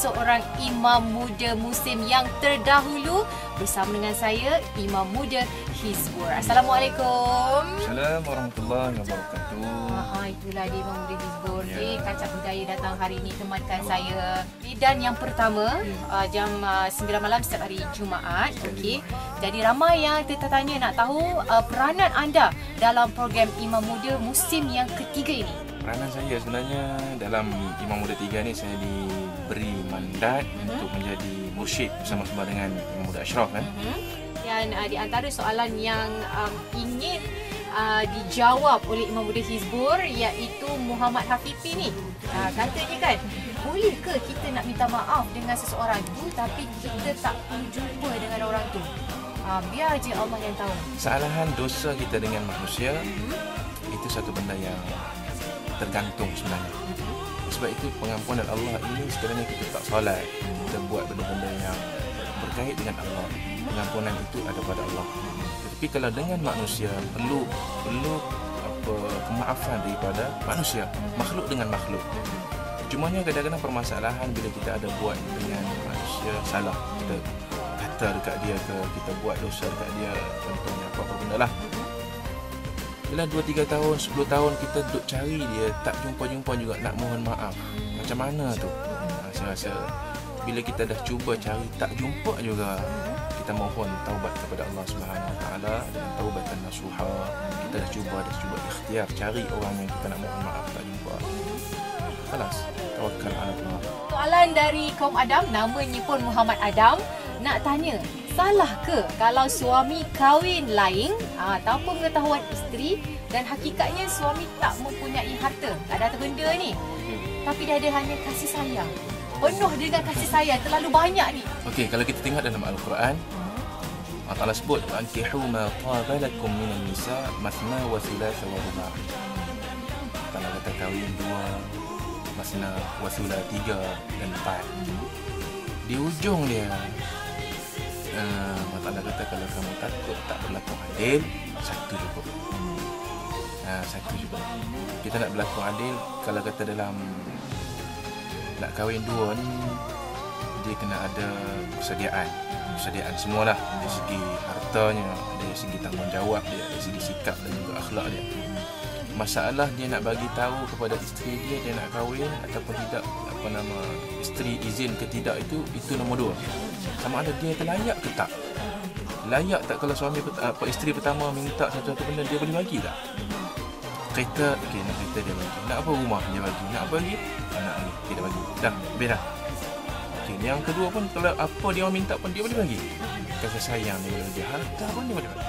seorang imam muda Muslim yang terdahulu bersama dengan saya, Imam Muda Hizbur. Assalamualaikum. Assalamualaikum warahmatullahi wabarakatuh. Itulah dia Imam Muda Hizbur. Kacak Budaya datang hari ini temankan saya. Dan yang pertama, jam 9 malam setiap hari Jumaat. Okey. Jadi ramai yang tertanya nak tahu peranan anda dalam program Imam Muda Muslim yang ketiga ini. Peranan saya sebenarnya dalam Imam Muda 3 ni, saya diberi mandat untuk menjadi mursyid bersama-sama dengan Imam Muda Ashraf kan. Dan di antara soalan yang ingin dijawab oleh Imam Muda Hizbur iaitu Muhammad Hafifi ni. Katanya kan, boleh ke kita nak minta maaf dengan seseorang tu tapi kita tak perlu jumpa dengan orang tu? Biar je Allah yang tahu. Kesalahan dosa kita dengan manusia itu satu benda yang tergantung sebenarnya. Sebab itu pengampunan Allah ini sekiranya kita tak solat, kita buat benda-benda yang berkait dengan Allah, pengampunan itu ada pada Allah. Tetapi kalau dengan manusia perlu kemaafan daripada manusia, makhluk dengan makhluk. Cumanya kadang-kadang permasalahan bila kita ada buat dengan manusia salah, kita kata dekat dia ke, kita buat dosa dekat dia, contohnya apa-apa benda lah. Bila 2-3 tahun, 10 tahun kita duduk cari dia, tak jumpa-jumpa juga, nak mohon maaf. Macam mana tu? Saya rasa bila kita dah cuba cari tak jumpa juga, kita mohon taubat kepada Allah Subhanahu Wa Taala dengan taubatan nasuha. Kita dah cuba ikhtiar cari orang yang kita nak mohon maaf, tak jumpa. Khalas, tawakkal ala Allah. Soalan dari kaum Adam, namanya pun Muhammad Adam, nak tanya, salah ke kalau suami kahwin lain tanpa pengetahuan isteri dan hakikatnya suami tak mempunyai harta, tak ada benda ni, tapi dia ada hanya kasih sayang, penuh dengan kasih sayang, terlalu banyak ni. Okey, kalau kita tengok dalam Al-Quran, Allah Ta'ala sebut ankihu ma qabalakum minan nisa mathna wa thulatha wa ruba'. Kalau kata kahwin 2, mathna wa thulatha 3 dan 4. Di ujung dia Allah Ta'ala kata kalau kamu takut tak berlaku adil, satu cukup. Satu cukup. Kita nak berlaku adil, kalau kata dalam nak kahwin 2 ni, dia kena ada persediaan semualah, dari segi hartanya, dari segi tanggungjawab dia, dari segi sikap dan juga akhlak dia. Masalah dia nak bagi tahu kepada isteri dia nak kahwin ataupun tidak, isteri izin ke tidak, itu nombor 2. Sama ada dia terlayak ke tak. Layak tak kalau suami isteri pertama minta satu benda, dia boleh bagi tak? Kereta, okey, nak kereta dia bagi. Nak apa rumah dia bagi. Nak apa lagi? Nak lagi, dia bagi. Dah, habis dah. Okey, yang kedua pun kalau apa dia orang minta pun dia boleh bagi. Kasih sayang dia boleh bagi. Harta pun dia boleh bagi.